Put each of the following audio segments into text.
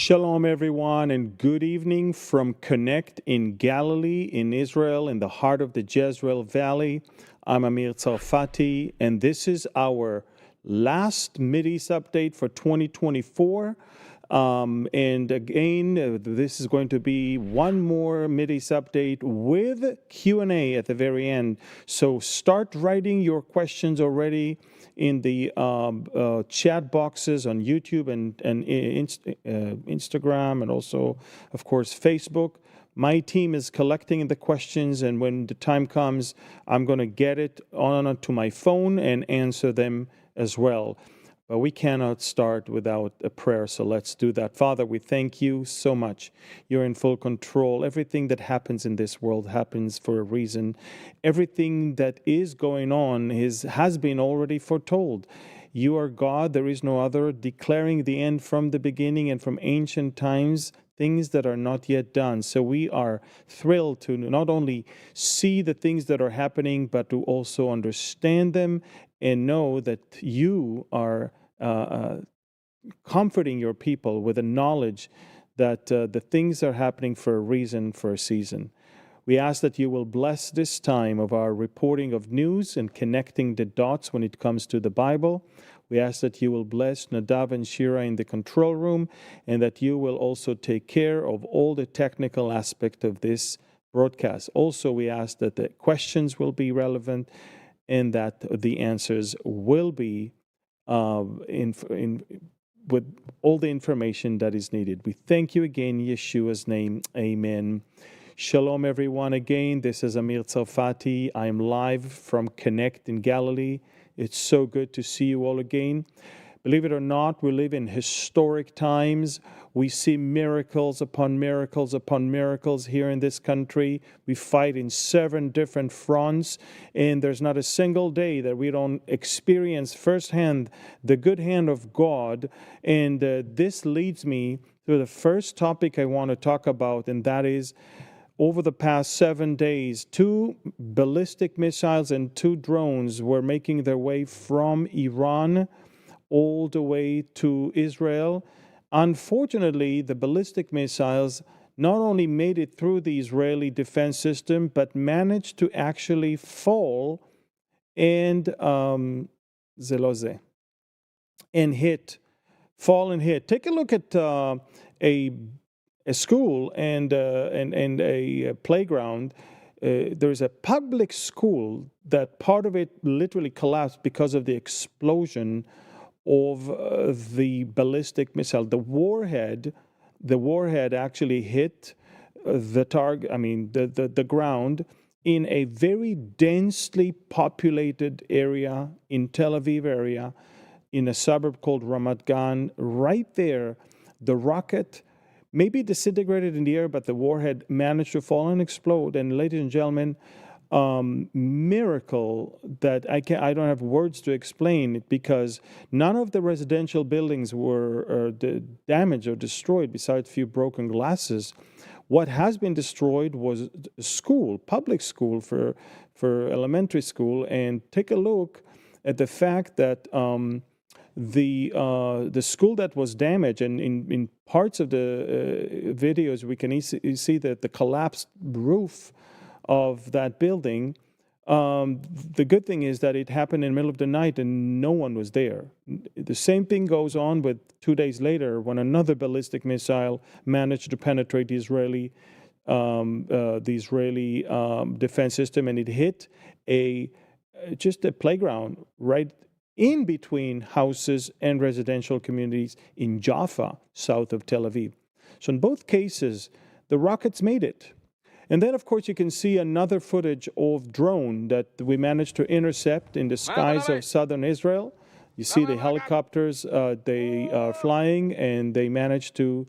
Shalom, everyone, and good evening from Connect in Galilee, in Israel, in the heart of the Jezreel Valley. I'm Amir Tsarfati, and this is our last Mideast update for 2024. And again, this is going to be one more Mideast update with Q&A at the very end. So start writing your questions already in the chat boxes on YouTube and Instagram, and also, of course, Facebook. My team is collecting the questions, and when the time comes, I'm going to get it onto my phone and answer them as well. But we cannot start without a prayer, so let's do that. Father, we thank you so much. You're in full control. Everything that happens in this world happens for a reason. Everything that is going on has been already foretold. You are God, there is no other, declaring the end from the beginning and from ancient times, things that are not yet done. So we are thrilled to not only see the things that are happening, but to also understand them and know that you are comforting your people with the knowledge that the things are happening for a reason, for a season. We ask that you will bless this time of our reporting of news and connecting the dots when it comes to the Bible. We ask that you will bless Nadav and Shira in the control room, and that you will also take care of all the technical aspect of this broadcast. Also, we ask that the questions will be relevant and that the answers will be with all the information that is needed. We thank you again in Yeshua's name. Amen. Shalom, everyone. Again, this is Amir Tsarfati. I am live from Connect in Galilee. It's so good to see you all again. Believe it or not, we live in historic times. We see miracles upon miracles upon miracles here in this country. We fight in 7 different fronts, and there's not a single day that we don't experience firsthand the good hand of God. And this leads me to the first topic I want to talk about, and that is, over the past 7 days, 2 ballistic missiles and 2 drones were making their way from Iran all the way to Israel. Unfortunately, the ballistic missiles not only made it through the Israeli defense system, but managed to actually fall and hit. Take a look at a school and a playground. There's a public school that part of it literally collapsed because of the explosion of the ballistic missile. The warhead actually hit the target. The ground in a very densely populated area in Tel Aviv area, in a suburb called Ramat Gan. Right there, the rocket maybe disintegrated in the air, but the warhead managed to fall and explode. And ladies and gentlemen, miracle that I don't have words to explain it, because none of the residential buildings were damaged or destroyed besides a few broken glasses. What has been destroyed was a school, public school for elementary school. And take a look at the fact that the school that was damaged, and in parts of the videos we can see that the collapsed roof of that building. The good thing is that it happened in the middle of the night and no one was there. The same thing goes on with 2 days later, when another ballistic missile managed to penetrate the Israeli defense system, and it hit just a playground right in between houses and residential communities in Jaffa, south of Tel Aviv. So in both cases, the rockets made it. And then, of course, you can see another footage of drone that we managed to intercept in the skies of southern Israel. You see the helicopters, they are flying, and they managed to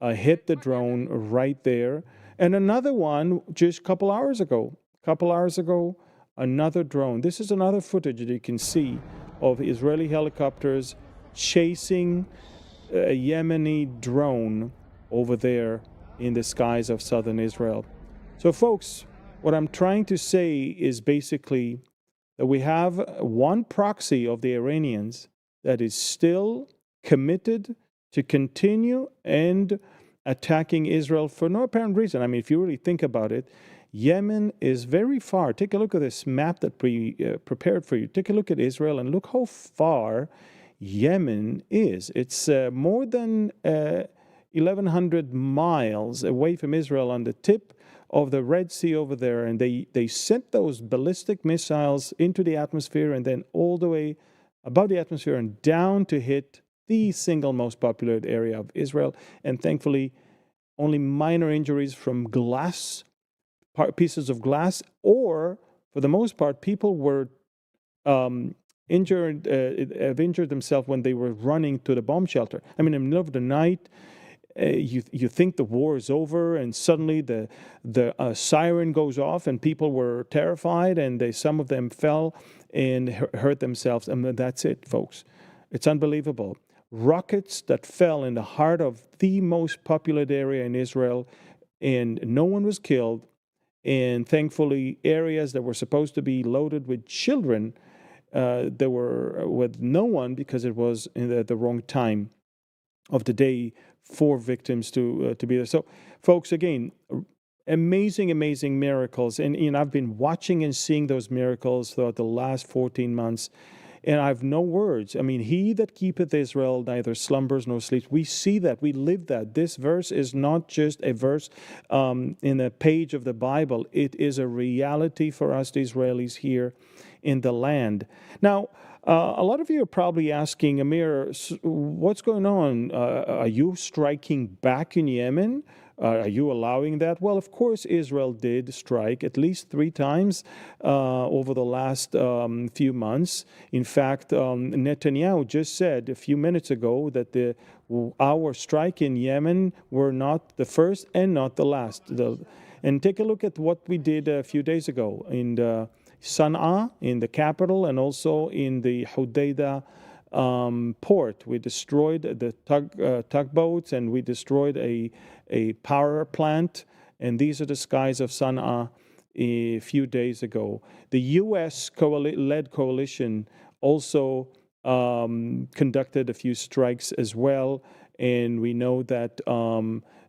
hit the drone right there. And another one just a couple hours ago, another drone. This is another footage that you can see of Israeli helicopters chasing a Yemeni drone over there in the skies of southern Israel. So, folks, what I'm trying to say is basically that we have one proxy of the Iranians that is still committed to continue and attacking Israel for no apparent reason. I mean, if you really think about it, Yemen is very far. Take a look at this map that we prepared for you. Take a look at Israel and look how far Yemen is. It's more than 1,100 miles away from Israel on the tip of the Red Sea over there. And they sent those ballistic missiles into the atmosphere and then all the way above the atmosphere and down to hit the single most populated area of Israel. And thankfully, only minor injuries from pieces of glass, or for the most part, people were injured themselves when they were running to the bomb shelter. I mean, in the middle of the night, you think the war is over, and suddenly the siren goes off, and people were terrified, and some of them fell and hurt themselves, and that's it, folks. It's unbelievable. Rockets that fell in the heart of the most populated area in Israel, and no one was killed. And thankfully, areas that were supposed to be loaded with children, they were with no one because it was in the wrong time of the day for victims to be there. So, folks, again, amazing miracles. And I've been watching and seeing those miracles throughout the last 14 months. And I have no words. I mean, he that keepeth Israel neither slumbers nor sleeps. We see that. We live that. This verse is not just a verse in a page of the Bible. It is a reality for us, the Israelis here in the land. Now, a lot of you are probably asking, Amir, what's going on? Are you striking back in Yemen? Are you allowing that? Well, of course, Israel did strike at least 3 times over the last few months. In fact, Netanyahu just said a few minutes ago that our strike in Yemen were not the first and not the last. And take a look at what we did a few days ago in Sana'a, in the capital, and also in the Hodeidah port. We destroyed the tugboats, and we destroyed a power plant, and these are the skies of Sana'a a few days ago. The U.S. led coalition also conducted a few strikes as well, and we know that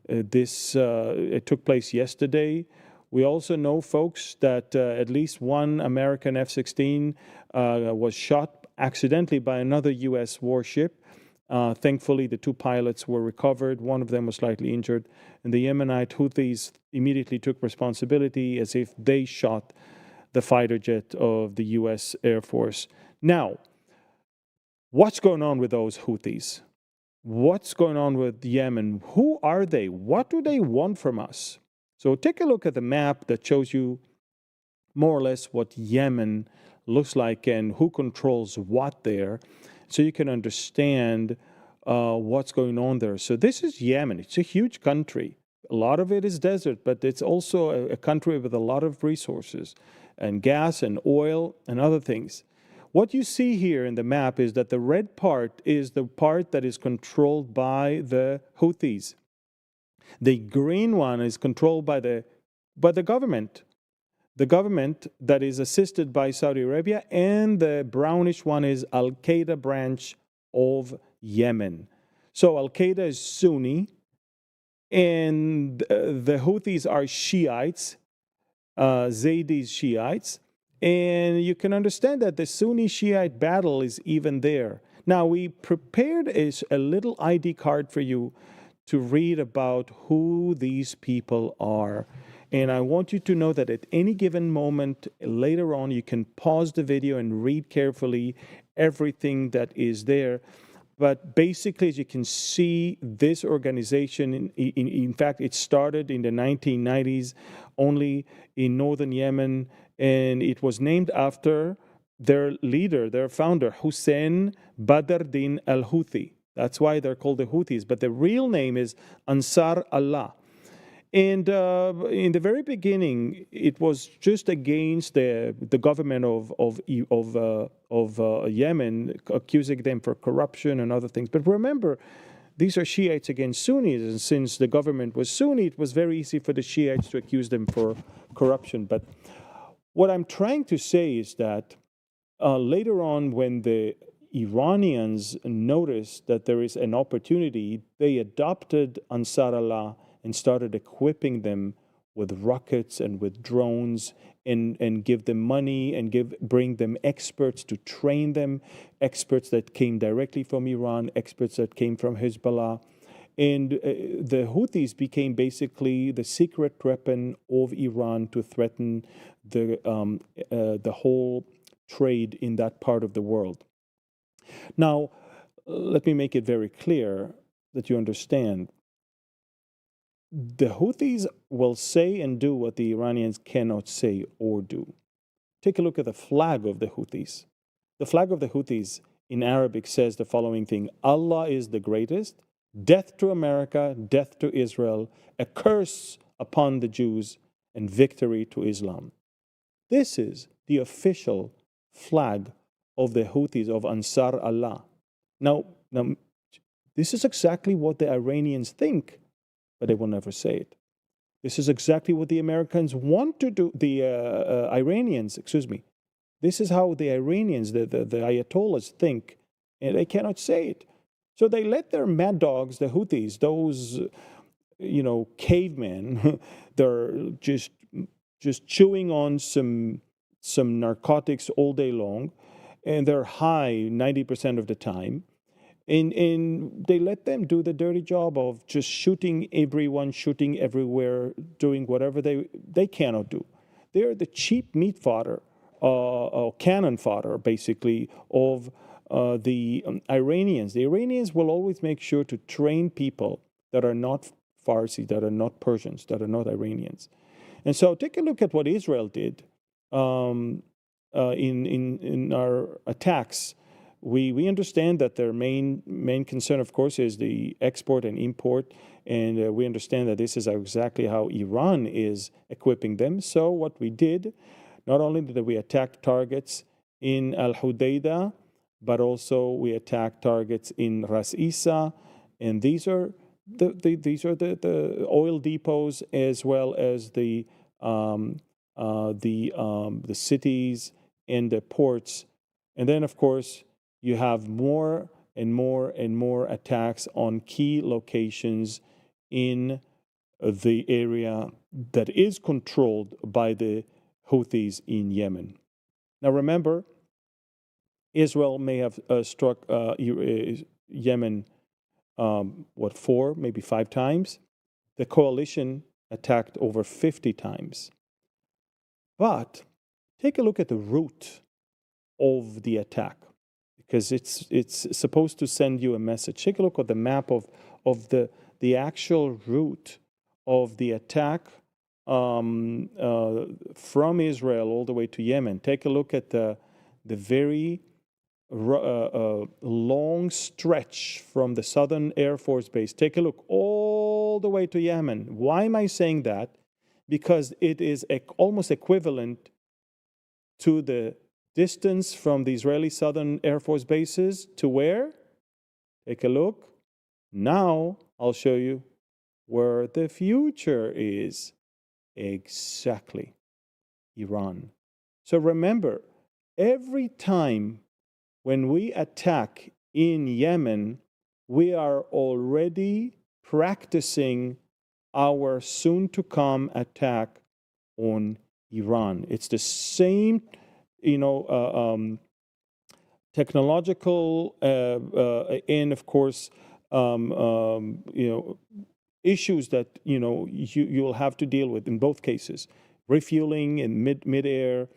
it took place yesterday. We also know, folks, that at least one American F-16 was shot accidentally by another U.S. warship. Thankfully, the 2 pilots were recovered. One of them was slightly injured. And the Yemenite Houthis immediately took responsibility as if they shot the fighter jet of the U.S. Air Force. Now, what's going on with those Houthis? What's going on with Yemen? Who are they? What do they want from us? So take a look at the map that shows you more or less what Yemen looks like and who controls what there, so you can understand what's going on there. So this is Yemen. It's a huge country. A lot of it is desert, but it's also a country with a lot of resources and gas and oil and other things. What you see here in the map is that the red part is the part that is controlled by the Houthis. The green one is controlled by the government. The government that is assisted by Saudi Arabia, and the brownish one is Al-Qaeda branch of Yemen. So Al-Qaeda is Sunni, and the Houthis are Shiites, Zaydis Shiites, and you can understand that the Sunni-Shiite battle is even there. Now, we prepared a little ID card for you to read about who these people are. And I want you to know that at any given moment later on, you can pause the video and read carefully everything that is there. But basically, as you can see, this organization, in fact, it started in the 1990s only in northern Yemen, and it was named after their leader, their founder, Hussein Badr Din al-Houthi. That's why they're called the Houthis. But the real name is Ansar Allah. And in the very beginning, it was just against the government of Yemen, accusing them for corruption and other things. But remember, these are Shiites against Sunnis, and since the government was Sunni, it was very easy for the Shiites to accuse them for corruption. But what I'm trying to say is that later on, when the Iranians noticed that there is an opportunity, they adopted Ansar Allah and started equipping them with rockets and with drones, and give them money and bring them experts to train them, experts that came directly from Iran, experts that came from Hezbollah. And the Houthis became basically the secret weapon of Iran to threaten the whole trade in that part of the world. Now, let me make it very clear that you understand. The Houthis will say and do what the Iranians cannot say or do. Take a look at the flag of the Houthis. The flag of the Houthis in Arabic says the following thing: Allah is the greatest, death to America, death to Israel, a curse upon the Jews, and victory to Islam. This is the official flag of the Houthis, of Ansar Allah. Now, this is exactly what the Iranians think, but they will never say it. This is exactly what the Americans want to do, the Iranians, excuse me. This is how the Iranians, the Ayatollahs think, and they cannot say it. So they let their mad dogs, the Houthis, those, cavemen, they're just chewing on some narcotics all day long, and they're high 90% of the time. And they let them do the dirty job of just shooting everyone, shooting everywhere, doing whatever they cannot do. They're the cheap meat fodder, cannon fodder, basically, of the Iranians. The Iranians will always make sure to train people that are not Farsi, that are not Persians, that are not Iranians. And so take a look at what Israel did in our attacks. We understand that their main concern, of course, is the export and import, and we understand that this is exactly how Iran is equipping them. So what we did, not only did we attack targets in Al Hudaydah, but also we attacked targets in Ras Isa, and these are the oil depots, as well as the cities and the ports, and then of course you have more and more and more attacks on key locations in the area that is controlled by the Houthis in Yemen. Now remember, Israel may have struck Yemen, 4, maybe 5 times. The coalition attacked over 50 times. But take a look at the route of the attack, because it's supposed to send you a message. Take a look at the map of the actual route of the attack from Israel all the way to Yemen. Take a look at the very long stretch from the Southern Air Force Base. Take a look all the way to Yemen. Why am I saying that? Because it is almost equivalent to the distance from the Israeli Southern Air Force bases to where? Take a look. Now I'll show you where the future is. Exactly. Iran. So remember, every time when we attack in Yemen, we are already practicing our soon-to-come attack on Iran. It's the same technological and of course issues that you'll have to deal with in both cases: refueling in midair,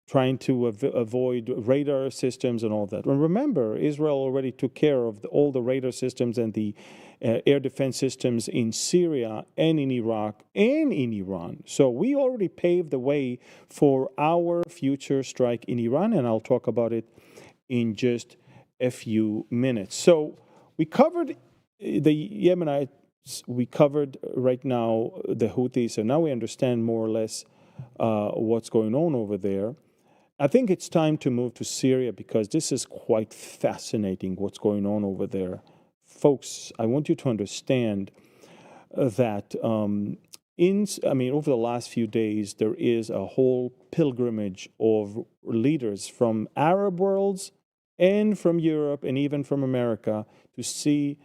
trying to avoid radar systems and all that. And remember, Israel already took care of all the radar systems and the air defense systems in Syria and in Iraq and in Iran. So we already paved the way for our future strike in Iran, and I'll talk about it in just a few minutes. So we covered the Yemenites, we covered right now the Houthis, so now we understand more or less what's going on over there. I think it's time to move to Syria, because this is quite fascinating what's going on over there. Folks, I want you to understand that over the last few days, there is a whole pilgrimage of leaders from Arab worlds and from Europe and even from America to see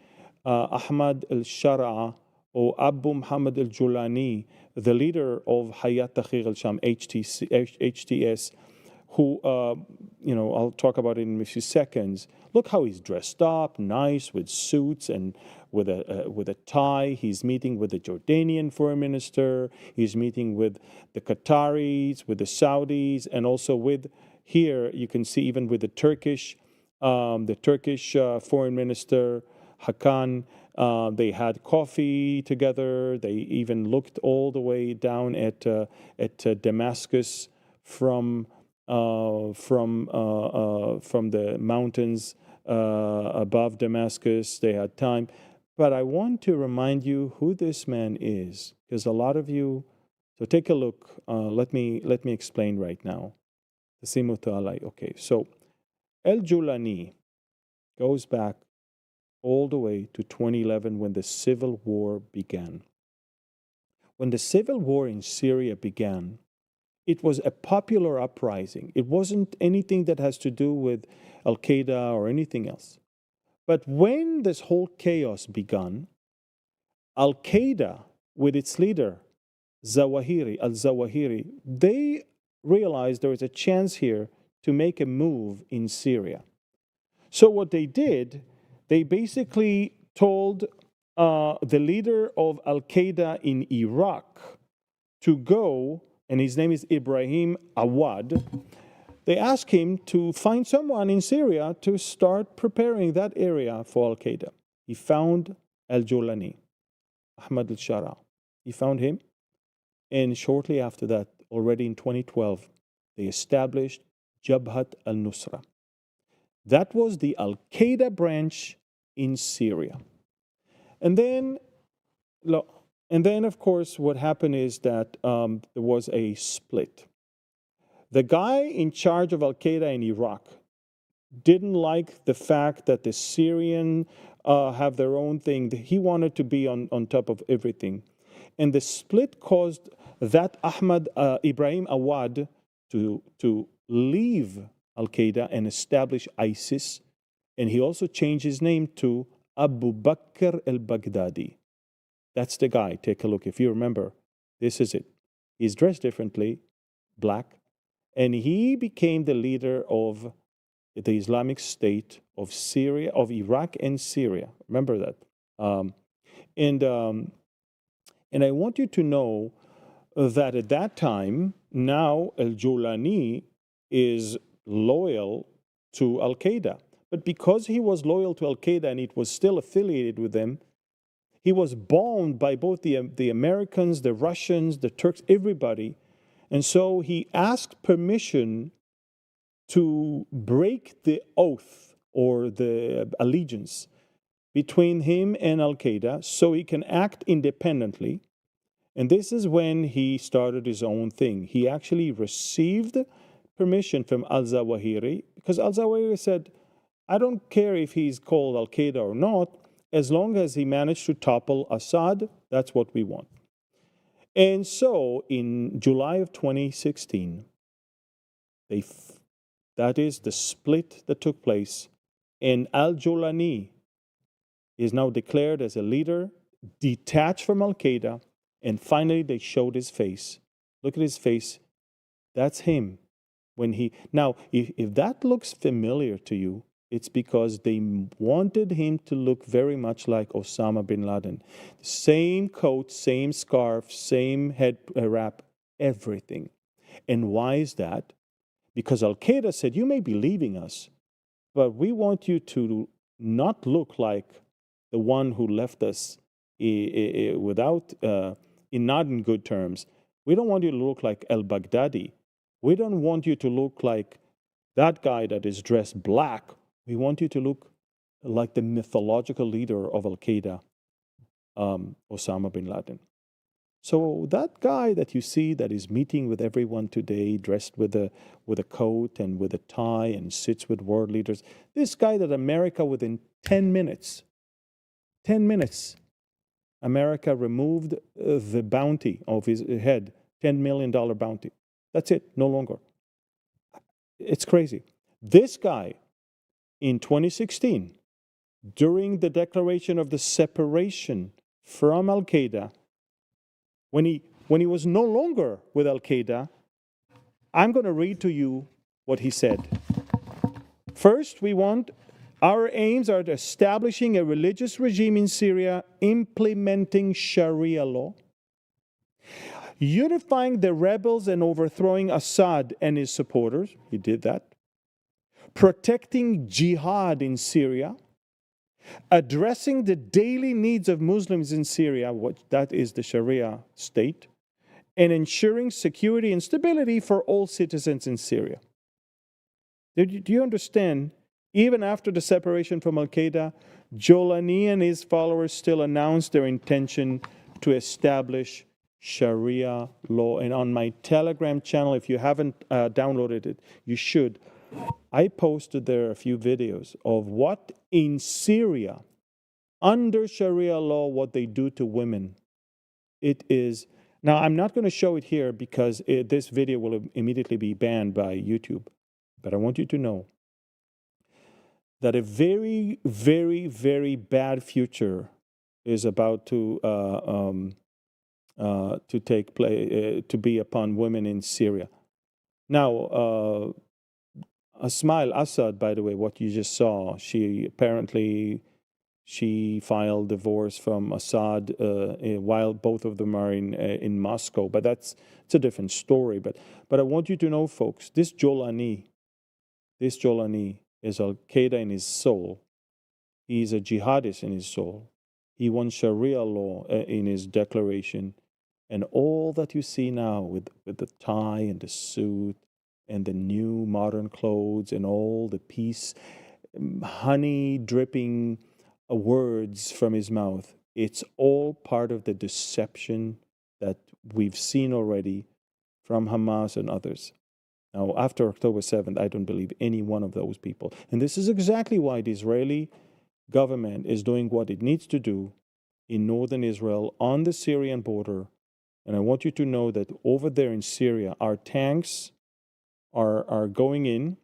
Ahmad al-Shara'a or Abu Muhammad al-Julani, the leader of Hayat Tahrir al-Sham, HTS, who, I'll talk about it in a few seconds. Look how he's dressed up, nice, with suits and with a tie. He's meeting with the Jordanian foreign minister. He's meeting with the Qataris, with the Saudis, and also with, here you can see even with the Turkish foreign minister, Hakan. They had coffee together. They even looked all the way down at Damascus from the mountains above Damascus. They had time. But I want to remind you who this man is, because a lot of you. So take a look. Let me explain right now. Okay, so Al-Julani goes back all the way to 2011 when the civil war began. When the civil war in Syria began, it was a popular uprising. It wasn't anything that has to do with Al-Qaeda or anything else. But when this whole chaos began, Al-Qaeda, with its leader, al-Zawahiri, they realized there was a chance here to make a move in Syria. So what they did, they basically told the leader of Al-Qaeda in Iraq to go, and his name is Ibrahim Awad. They asked him to find someone in Syria to start preparing that area for Al-Qaeda. He found Al-Julani, Ahmad al-Shara. He found him, and shortly after that, already in 2012, they established Jabhat al-Nusra. That was the Al-Qaeda branch in Syria. And then, of course, what happened is that there was a split. The guy in charge of Al-Qaeda in Iraq didn't like the fact that the Syrians have their own thing. He wanted to be on top of everything. And the split caused that Ibrahim Awad to leave Al-Qaeda and establish ISIS. And he also changed his name to Abu Bakr al-Baghdadi. That's the guy. Take a look. If you remember, this is it. He's dressed differently, black. And he became the leader of the Islamic State of Syria, of Iraq and Syria. Remember that. And I want you to know that at that time, now Al-Julani is loyal to Al-Qaeda. But because he was loyal to Al-Qaeda and it was still affiliated with them, he was bombed by both the Americans, the Russians, the Turks, everybody. And so he asked permission to break the oath or the allegiance between him and Al-Qaeda so he can act independently. And this is when he started his own thing. He actually received permission from al-Zawahiri because al-Zawahiri said, I don't care if he's called Al-Qaeda or not, as long as he managed to topple Assad, that's what we want. And so in July of 2016, that is the split that took place, and Al-Julani is now declared as a leader, detached from Al-Qaeda, and finally they showed his face. Look at his face. That's him. Now, if that looks familiar to you, it's because they wanted him to look very much like Osama bin Laden. Same coat, same scarf, same head wrap, everything. And why is that? Because Al-Qaeda said, you may be leaving us, but we want you to not look like the one who left us not in good terms. We don't want you to look like al-Baghdadi. We don't want you to look like that guy that is dressed black. We want you to look like the mythological leader of Al-Qaeda, Osama bin Laden. So that guy that you see that is meeting with everyone today, dressed with a coat and with a tie and sits with world leaders, this guy that America within 10 minutes, America removed the bounty of his head, $10 million bounty. That's it, no longer. It's crazy. This guy in 2016, during the declaration of the separation from Al-Qaeda, when he was no longer with Al-Qaeda, I'm going to read to you what he said. First, our aims are establishing a religious regime in Syria, implementing Sharia law, unifying the rebels and overthrowing Assad and his supporters. He did that. Protecting jihad in Syria, addressing the daily needs of Muslims in Syria, that is the Sharia state, and ensuring security and stability for all citizens in Syria. Do you understand? Even after the separation from Al-Qaeda, Jolani and his followers still announced their intention to establish Sharia law. And on my Telegram channel, if you haven't downloaded it, you should. I posted there a few videos of what in Syria, under Sharia law, what they do to women. It is, now I'm not going to show it here because this video will immediately be banned by YouTube. But I want you to know that a very, very, very bad future is about to take place, to be upon women in Syria. Now, Ismail Assad, by the way, what you just saw, she filed divorce from Assad while both of them are in Moscow. But it's a different story. But I want you to know, folks, this Jolani is Al-Qaeda in his soul. He's a jihadist in his soul. He wants Sharia law in his declaration. And all that you see now with the tie and the suit and the new modern clothes and all the peace, honey dripping words from his mouth, it's all part of the deception that we've seen already from Hamas and others. Now, after October 7th, I don't believe any one of those people. And this is exactly why the Israeli government is doing what it needs to do in northern Israel on the Syrian border. And I want you to know that over there in Syria, our tanks are going in,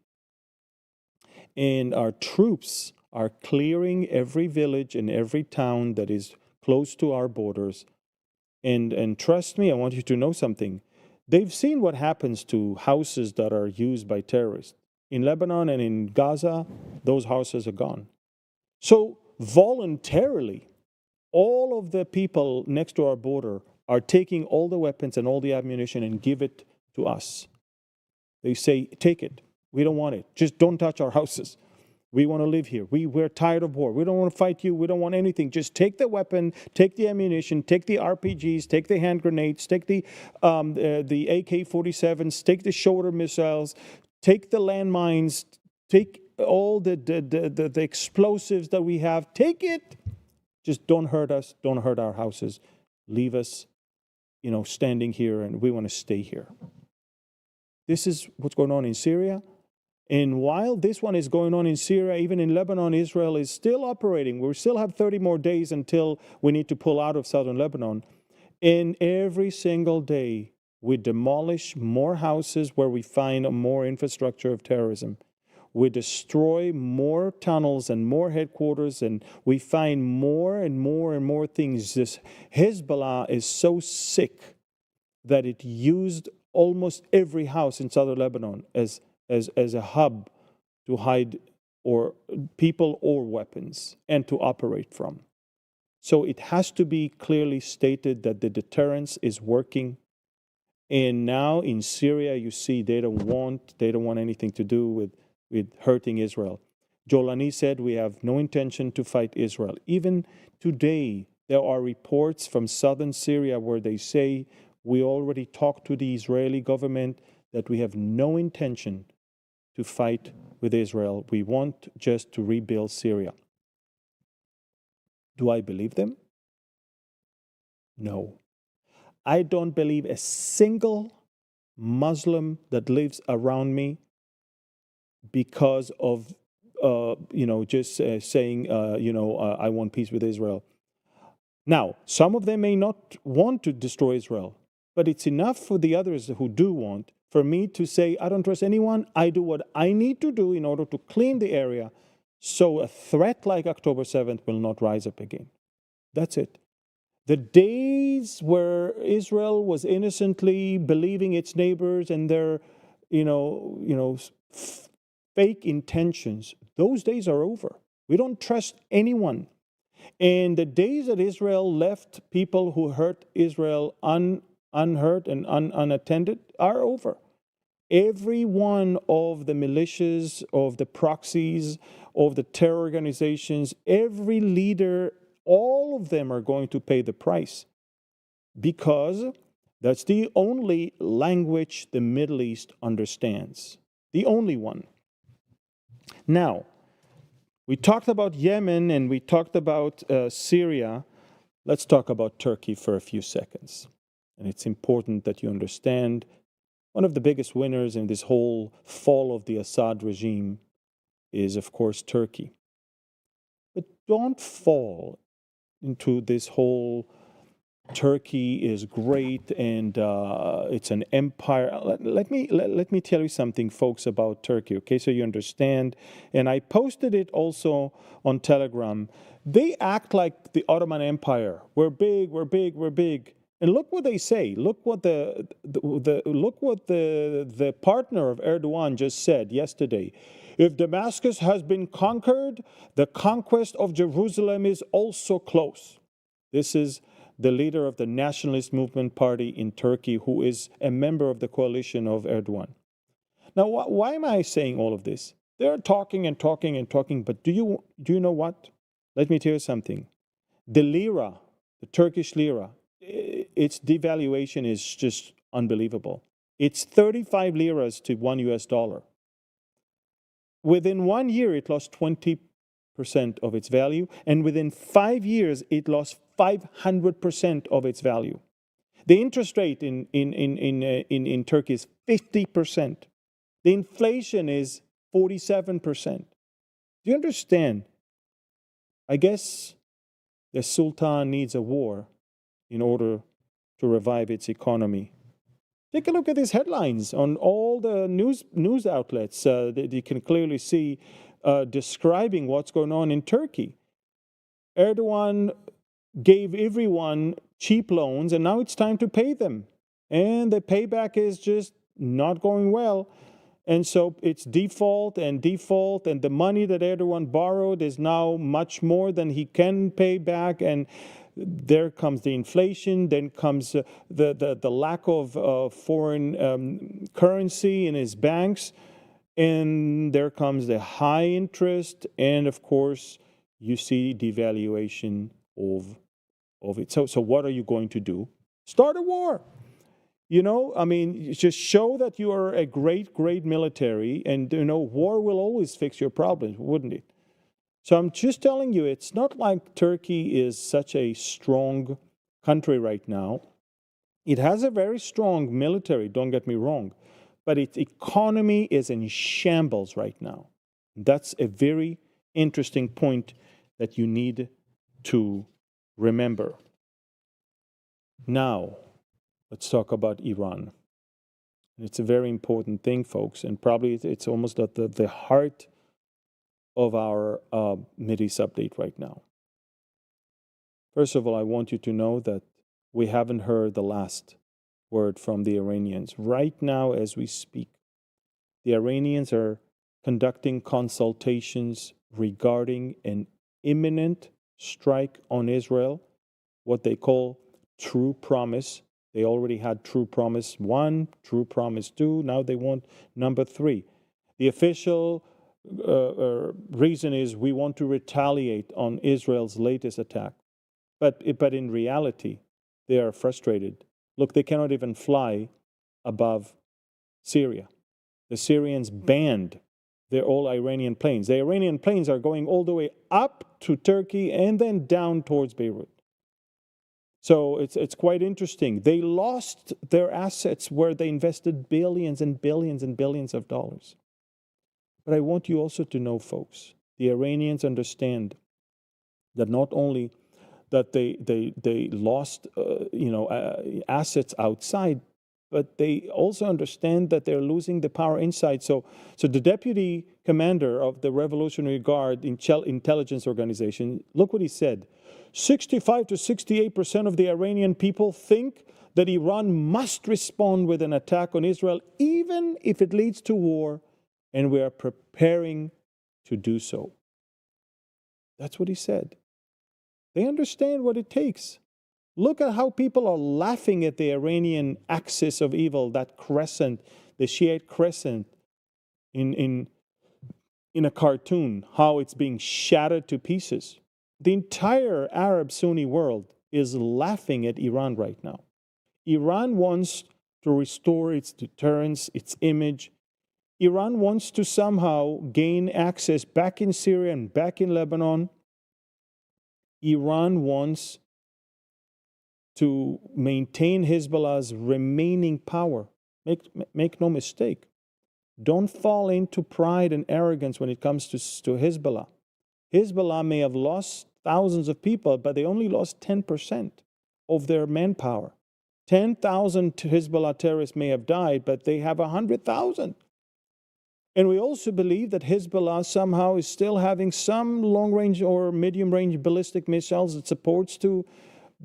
and our troops are clearing every village and every town that is close to our borders. And trust me, I want you to know something. They've seen what happens to houses that are used by terrorists. In Lebanon and in Gaza, those houses are gone. So voluntarily, all of the people next to our border are taking all the weapons and all the ammunition and give it to us. They say, take it. We don't want it. Just don't touch our houses. We want to live here. We're tired of war. We don't want to fight you. We don't want anything. Just take the weapon, take the ammunition, take the RPGs, take the hand grenades, take the AK-47s, take the shoulder missiles, take the landmines, take all the explosives that we have. Take it. Just don't hurt us. Don't hurt our houses. Leave us, standing here, and we want to stay here. This is what's going on in Syria. And while this one is going on in Syria, even in Lebanon, Israel is still operating. We still have 30 more days until we need to pull out of southern Lebanon. And every single day, we demolish more houses where we find more infrastructure of terrorism. We destroy more tunnels and more headquarters, and we find more and more and more things. This Hezbollah is so sick that it used almost every house in southern Lebanon as a hub to hide or people or weapons and to operate from. So it has to be clearly stated that the deterrence is working. And now in Syria, you see they don't want anything to do with hurting Israel. Jolani said we have no intention to fight Israel. Even today, there are reports from southern Syria where they say we already talked to the Israeli government that we have no intention to fight with Israel. We want just to rebuild Syria. Do I believe them? No. I don't believe a single Muslim that lives around me because of, saying, I want peace with Israel. Now, some of them may not want to destroy Israel, but it's enough for the others who do want for me to say, I don't trust anyone. I do what I need to do in order to clean the area So a threat like October 7th will not rise up again. That's it. The days where Israel was innocently believing its neighbors and their, fake intentions, those days are over. We don't trust anyone. And the days that Israel left people who hurt Israel unhurt and unattended are over. Every one of the militias, of the proxies, of the terror organizations, every leader, all of them are going to pay the price, because that's the only language the Middle East understands. The only one. Now, we talked about Yemen and we talked about Syria. Let's talk about Turkey for a few seconds. And it's important that you understand one of the biggest winners in this whole fall of the Assad regime is, of course, Turkey. But don't fall into this whole Turkey is great and it's an empire. Let me tell you something, folks, about Turkey, okay, so you understand. And I posted it also on Telegram. They act like the Ottoman Empire. We're big, we're big, we're big. And look what they say. Look what the partner of Erdogan just said yesterday. If Damascus has been conquered, the conquest of Jerusalem is also close. This is the leader of the Nationalist Movement Party in Turkey, who is a member of the coalition of Erdogan. Now, why am I saying all of this? They're talking and talking and talking, but do you know what? Let me tell you something. The lira, the Turkish lira, its devaluation is just unbelievable. It's 35 liras to $1. Within 1 year, it lost 20% of its value, and within 5 years, it lost 500% of its value. The interest rate in Turkey is 50%. The inflation is 47%. Do you understand? I guess the Sultan needs a war in order to revive its economy. Take a look at these headlines on all the news outlets that you can clearly see describing what's going on in Turkey. Erdogan gave everyone cheap loans, and now it's time to pay them. And the payback is just not going well. And so it's default, and the money that Erdogan borrowed is now much more than he can pay back. And there comes the inflation, then comes the lack of foreign currency in his banks, and there comes the high interest, and of course, you see devaluation of it. So what are you going to do? Start a war. Just show that you are a great, great military, and, war will always fix your problems, wouldn't it? So I'm just telling you, it's not like Turkey is such a strong country right now. It has a very strong military, don't get me wrong, but its economy is in shambles right now. That's a very interesting point that you need to remember. Now, let's talk about Iran. It's a very important thing, folks, and probably it's almost at the heart of our Mideast update right now. First of all, I want you to know that we haven't heard the last word from the Iranians. Right now, as we speak, the Iranians are conducting consultations regarding an imminent strike on Israel, what they call True Promise. They already had True Promise 1, True Promise 2, now they want number 3. The official reason is we want to retaliate on Israel's latest attack. But in reality, they are frustrated. Look, they cannot even fly above Syria. The Syrians banned their all Iranian planes. The Iranian planes are going all the way up to Turkey and then down towards Beirut. So it's quite interesting. They lost their assets where they invested billions and billions and billions of dollars. But I want you also to know, folks, the Iranians understand that not only that they lost assets outside, but they also understand that they're losing the power inside. So the deputy commander of the Revolutionary Guard intelligence organization, look what he said. 65 to 68% of the Iranian people think that Iran must respond with an attack on Israel, even if it leads to war, and we are preparing to do so. That's what he said. They understand what it takes. Look at how people are laughing at the Iranian axis of evil, that crescent, the Shiite crescent in a cartoon, how it's being shattered to pieces. The entire Arab Sunni world is laughing at Iran right now. Iran wants to restore its deterrence, its image. Iran wants to somehow gain access back in Syria and back in Lebanon. Iran wants to maintain Hezbollah's remaining power. Make no mistake. Don't fall into pride and arrogance when it comes to Hezbollah. Hezbollah may have lost thousands of people, but they only lost 10% of their manpower. 10,000 Hezbollah terrorists may have died, but they have 100,000. And we also believe that Hezbollah somehow is still having some long-range or medium-range ballistic missiles it supports to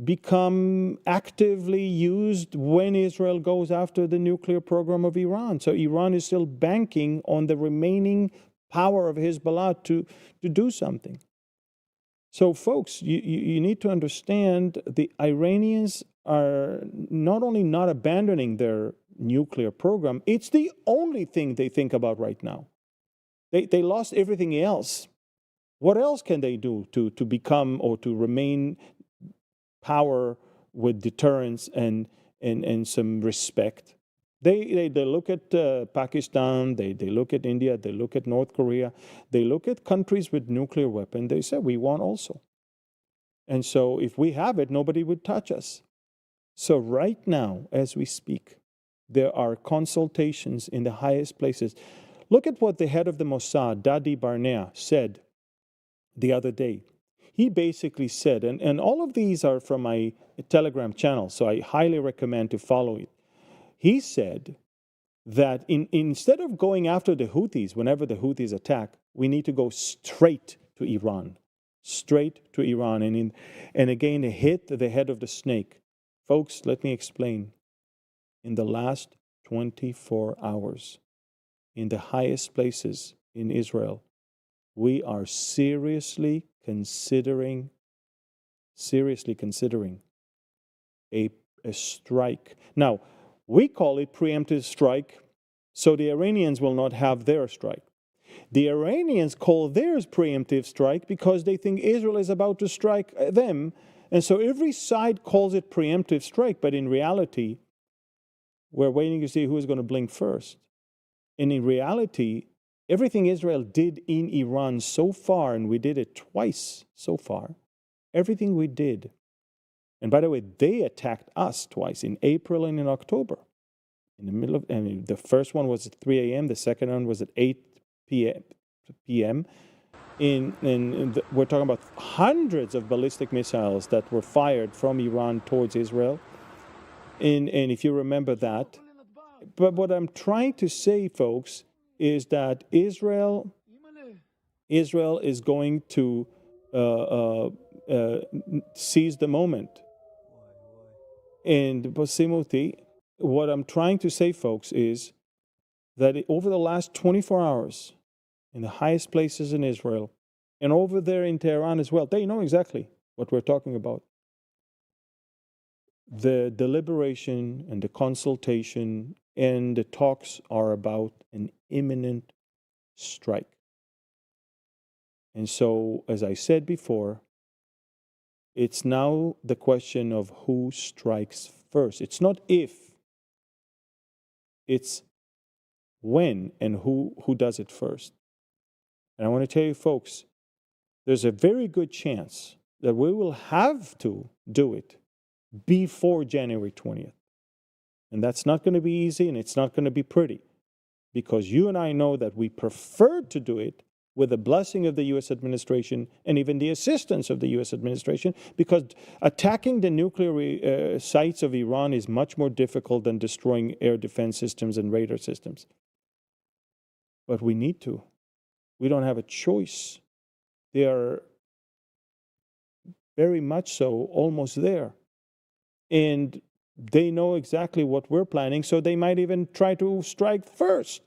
become actively used when Israel goes after the nuclear program of Iran. So Iran is still banking on the remaining power of Hezbollah to do something. So folks, you need to understand the Iranians are not only not abandoning their nuclear program, it's the only thing they think about right now. They lost everything else. What else can they do to become or to remain power with deterrence and some respect? They look at Pakistan, they look at India, they look at North Korea, they look at countries with nuclear weapons, they say, we want also. And so if we have it, nobody would touch us. So right now, as we speak, there are consultations in the highest places. Look at what the head of the Mossad, Dadi Barnea, said the other day. He basically said, and all of these are from my Telegram channel, so I highly recommend to follow it. He said that instead of going after the Houthis, whenever the Houthis attack, we need to go straight to Iran. Straight to Iran. And again, hit the head of the snake. Folks, let me explain. In the last 24 hours, in the highest places in Israel, we are seriously considering a strike. Now, we call it preemptive strike, so the Iranians will not have their strike. The Iranians call theirs preemptive strike because they think Israel is about to strike them, and so every side calls it preemptive strike, but in reality, we're waiting to see who's going to blink first. And in reality, everything Israel did in Iran so far, and we did it twice so far, everything we did, and by the way, they attacked us twice, in April and in October. In the middle of, the first one was at 3 a.m., the second one was at 8 p.m. We're talking about hundreds of ballistic missiles that were fired from Iran towards Israel. And if you remember that. But what I'm trying to say, folks, is that Israel is going to seize the moment. And Basimuti, what I'm trying to say, folks, is that over the last 24 hours, in the highest places in Israel, and over there in Tehran as well, they know exactly what we're talking about. The deliberation and the consultation and the talks are about an imminent strike. And so, as I said before, it's now the question of who strikes first. It's not if, it's when and who does it first. And I want to tell you, folks, there's a very good chance that we will have to do it before January 20th. And that's not going to be easy, and it's not going to be pretty, because you and I know that we prefer to do it with the blessing of the U.S. administration and even the assistance of the U.S. administration, because attacking the nuclear sites of Iran is much more difficult than destroying air defense systems and radar systems. But we need to. We don't have a choice. They are very much so almost there. And they know exactly what we're planning, so they might even try to strike first.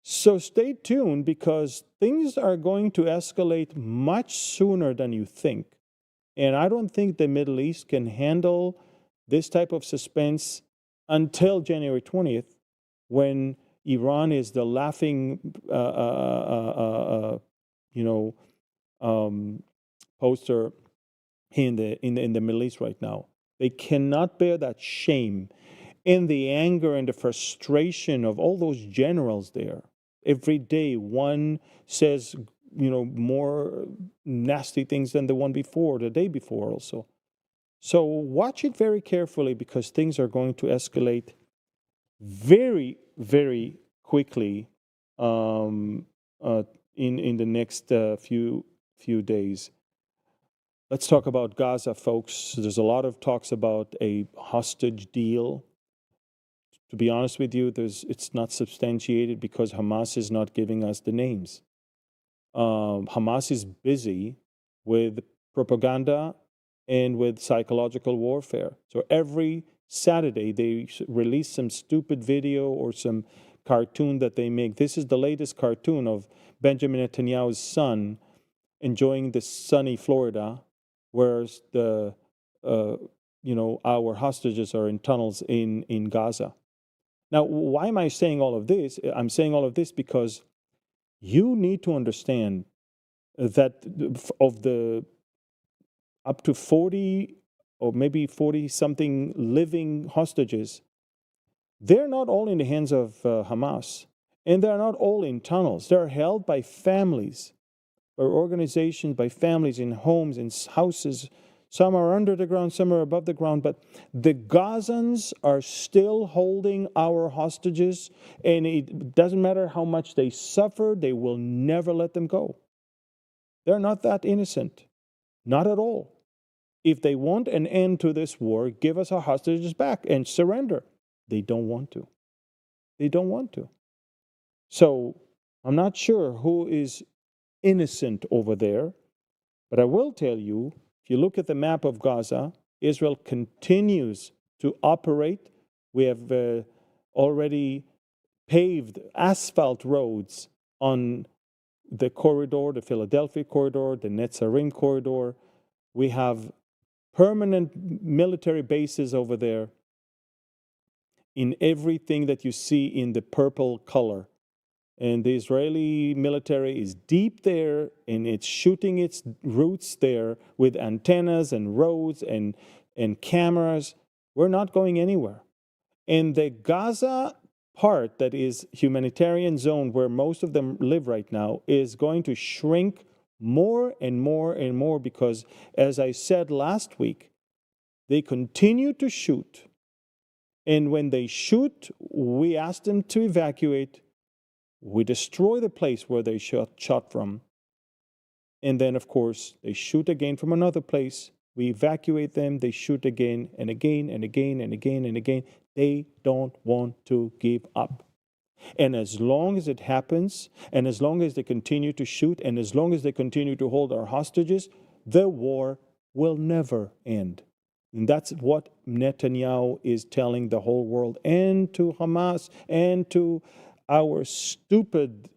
So stay tuned, because things are going to escalate much sooner than you think. And I don't think the Middle East can handle this type of suspense until January 20th, when Iran is the laughing, poster in the Middle East right now. They cannot bear that shame and the anger and the frustration of all those generals there. Every day, one says, more nasty things than the one before, the day before also. So watch it very carefully, because things are going to escalate very, very quickly in the next few days. Let's talk about Gaza, folks. There's a lot of talks about a hostage deal. To be honest with you, it's not substantiated, because Hamas is not giving us the names. Hamas is busy with propaganda and with psychological warfare. So every Saturday, they release some stupid video or some cartoon that they make. This is the latest cartoon of Benjamin Netanyahu's son enjoying the sunny Florida, whereas our hostages are in tunnels in Gaza. Now, why am I saying all of this? I'm saying all of this because you need to understand that of the up to 40 or maybe 40-something living hostages, they're not all in the hands of Hamas, and they're not all in tunnels. They're held by families, by organizations, by families in homes, in houses. Some are under the ground, some are above the ground, but the Gazans are still holding our hostages, and it doesn't matter how much they suffer, they will never let them go. They're not that innocent, not at all. If they want an end to this war, give us our hostages back and surrender. They don't want to. They don't want to. So I'm not sure who is innocent over there, but I will tell you, if you look at the map of Gaza, Israel continues to operate. We have already paved asphalt roads on the corridor, the Philadelphia corridor, the Netzarim corridor. We have permanent military bases over there in everything that you see in the purple color. And the Israeli military is deep there, and it's shooting its roots there with antennas and roads and cameras. We're not going anywhere. And the Gaza part, that is humanitarian zone where most of them live right now, is going to shrink more and more and more, because, as I said last week, they continue to shoot. And when they shoot, we ask them to evacuate. We destroy the place where they shot from. And then, of course, they shoot again from another place. We evacuate them. They shoot again and again and again and again and again. They don't want to give up. And as long as it happens, and as long as they continue to shoot, and as long as they continue to hold our hostages, the war will never end. And that's what Netanyahu is telling the whole world, and to Hamas, and to our stupid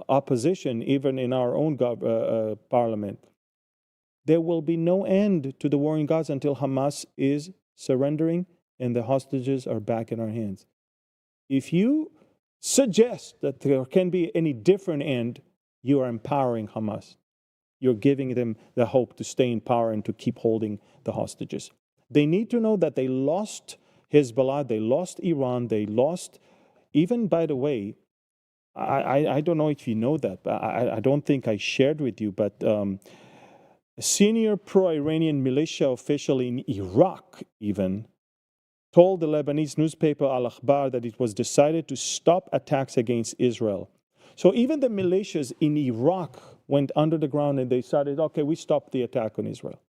opposition, even in our own parliament. There will be no end to the war in Gaza until Hamas is surrendering and the hostages are back in our hands. If you suggest that there can be any different end, you are empowering Hamas. You're giving them the hope to stay in power and to keep holding the hostages. They need to know that they lost Hezbollah, they lost Iran, they lost, even, by the way, I don't know if you know that, but I don't think I shared with you, but a senior pro-Iranian militia official in Iraq even told the Lebanese newspaper Al Akhbar that it was decided to stop attacks against Israel. So even the militias in Iraq went under the ground and they started, okay, we stopped the attack on Israel.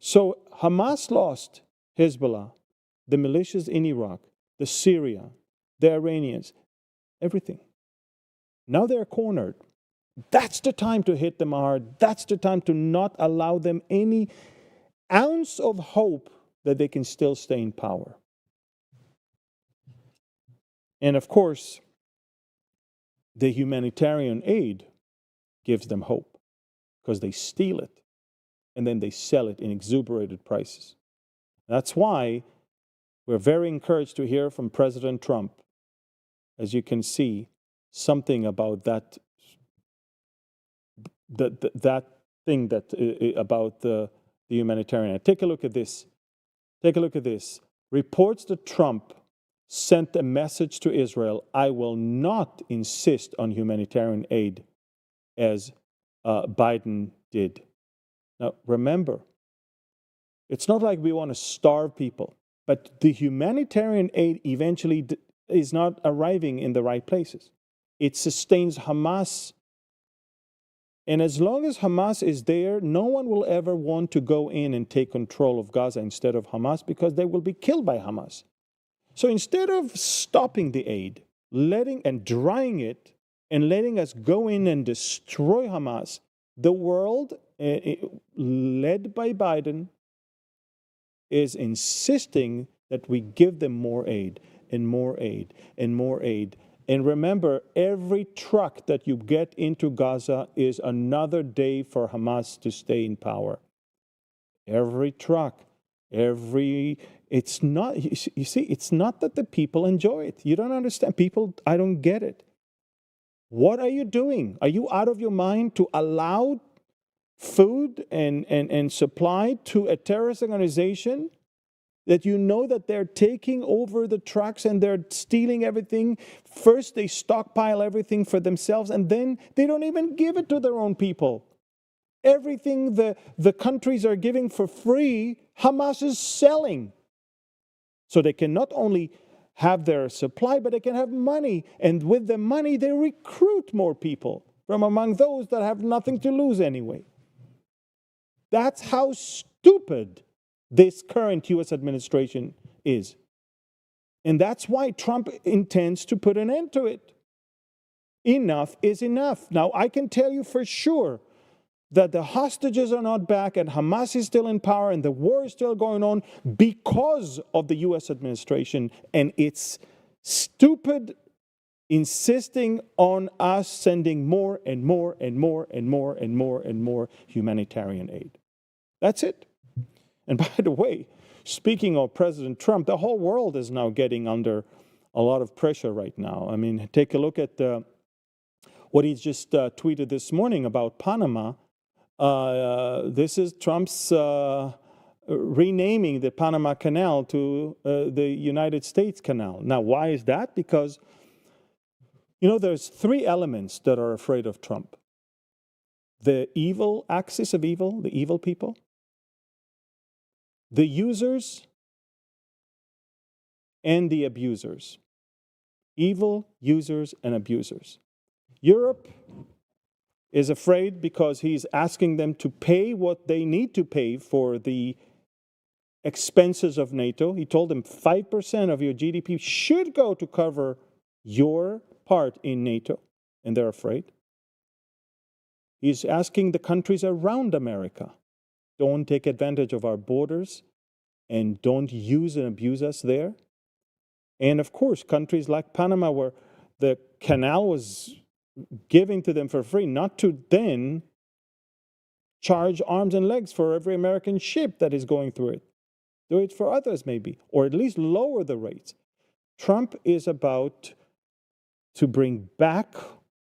So Hamas lost Hezbollah, the militias in Iraq, the Syria, the Iranians, everything. Now they're cornered. That's the time to hit them hard. That's the time to not allow them any ounce of hope that they can still stay in power. And of course, the humanitarian aid gives them hope because they steal it and then they sell it in exuberated prices. That's why we're very encouraged to hear from President Trump, as you can see, something about that thing about the humanitarian. Take a look at this. Take a look at this. Reports that Trump sent a message to Israel: I will not insist on humanitarian aid as Biden did. Now, remember, it's not like we want to starve people, but the humanitarian aid eventually is not arriving in the right places. It sustains Hamas. And as long as Hamas is there, no one will ever want to go in and take control of Gaza instead of Hamas because they will be killed by Hamas. So instead of stopping the aid, letting and drying it, and letting us go in and destroy Hamas, the world, led by Biden, is insisting that we give them more aid and more aid and more aid. And remember, every truck that you get into Gaza is another day for Hamas to stay in power. Every truck, it's not, you see, it's not that the people enjoy it. You don't understand. People, I don't get it. What are you doing? Are you out of your mind to allow food and supply to a terrorist organization that you know that they're taking over the trucks and they're stealing everything? First, they stockpile everything for themselves, and then they don't even give it to their own people. Everything the countries are giving for free, Hamas is selling. So they can not only have their supply, but they can have money. And with the money, they recruit more people from among those that have nothing to lose anyway. That's how stupid this current U.S. administration is. And that's why Trump intends to put an end to it. Enough is enough. Now, I can tell you for sure that the hostages are not back and Hamas is still in power and the war is still going on because of the U.S. administration and its stupid insisting on us sending more and more and more and more and more and more humanitarian aid. That's it. And by the way, speaking of President Trump, the whole world is now getting under a lot of pressure right now. I mean, take a look at what he just tweeted this morning about Panama. This is Trump's renaming the Panama Canal to the United States Canal. Now, why is that? Because, you know, there's three elements that are afraid of Trump. The evil axis of evil, the evil people, the users, and the abusers. Evil, users, and abusers. Europe is afraid because he's asking them to pay what they need to pay for the expenses of NATO. He told them 5% of your GDP should go to cover your part in NATO, and they're afraid. He's asking the countries around America, don't take advantage of our borders and don't use and abuse us there. And of course, countries like Panama, where the canal was giving to them for free, not to then charge arms and legs for every American ship that is going through it. Do it for others maybe, or at least lower the rates. Trump is about to bring back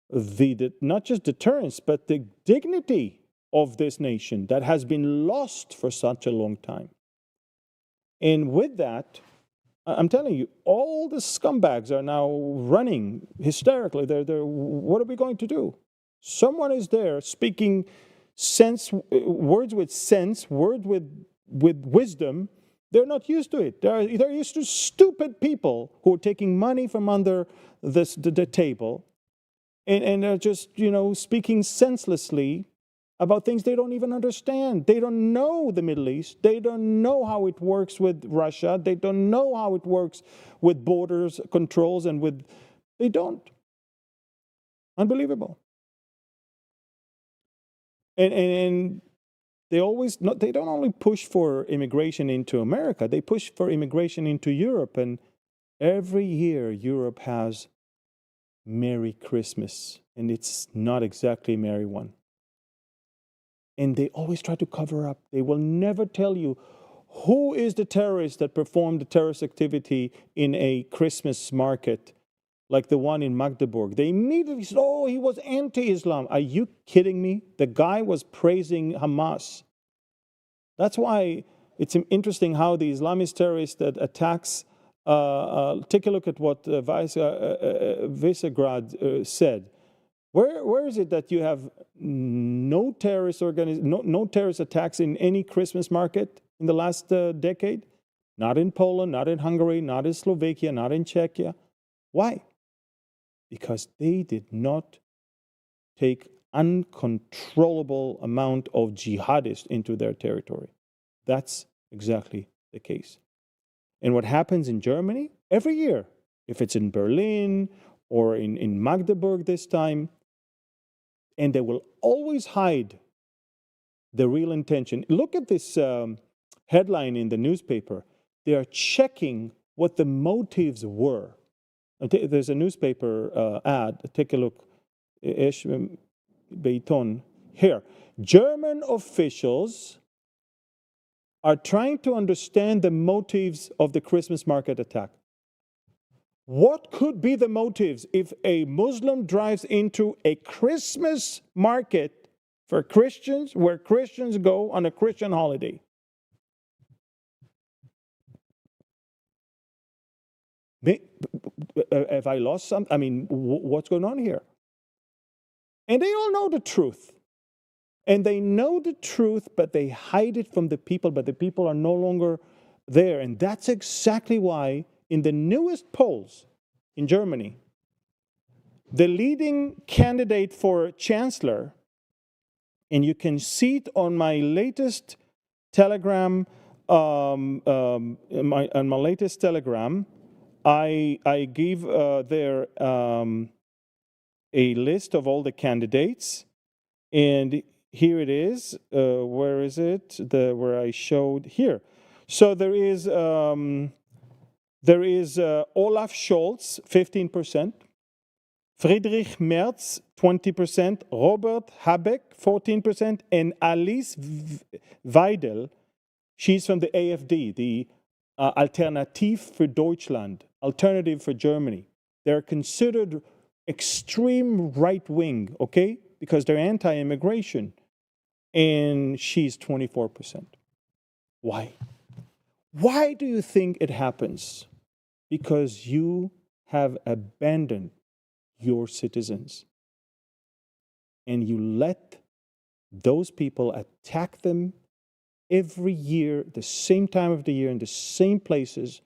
the not just deterrence, but the dignity of this nation that has been lost for such a long time. And with that, I'm telling you, all the scumbags are now running hysterically. They're what are we going to do? Someone is there speaking sense, words with sense, words with wisdom, They're not used to it. They're used to stupid people who are taking money from under the table and are just, speaking senselessly about things they don't even understand. They don't know the Middle East. They don't know how it works with Russia. They don't know how it works with borders controls they don't. Unbelievable. And they don't only push for immigration into America, they push for immigration into Europe. And every year Europe has Merry Christmas, and it's not exactly a merry one. And they always try to cover up. They will never tell you who is the terrorist that performed the terrorist activity in a Christmas market like the one in Magdeburg. They immediately said, oh, he was anti-Islam. Are you kidding me? The guy was praising Hamas. That's why it's interesting how the Islamist terrorist that attacks, take a look at what Visegrad said. Where is it that you have no terrorist no terrorist attacks in any Christmas market in the last decade? Not in Poland, not in Hungary, not in Slovakia, not in Czechia. Why? Because they did not take uncontrollable amount of jihadists into their territory. That's exactly the case. And what happens in Germany every year, if it's in Berlin or in Magdeburg this time, and they will always hide the real intention. Look at this headline in the newspaper. They are checking what the motives were. There's a newspaper ad. Take a look. Beiton. Here. German officials are trying to understand the motives of the Christmas market attack. What could be the motives if a Muslim drives into a Christmas market for Christians, where Christians go on a Christian holiday? Have I lost something? I mean, what's going on here? And they all know the truth. And they know the truth, but they hide it from the people, but the people are no longer there. And that's exactly why in the newest polls in Germany, the leading candidate for chancellor, and you can see it on my latest telegram, on my latest telegram, I give there a list of all the candidates, and here it is. Where is it? Where I showed here. So there is Olaf Scholz, 15%, Friedrich Merz, 20%, Robert Habeck, 14%, and Alice Weidel. She's from the AfD, the Alternative für Deutschland, Alternative for Germany. They're considered extreme right-wing, okay, because they're anti-immigration. And she's 24%. Why? Why do you think it happens? Because you have abandoned your citizens. And you let those people attack them every year, the same time of the year, in the same places,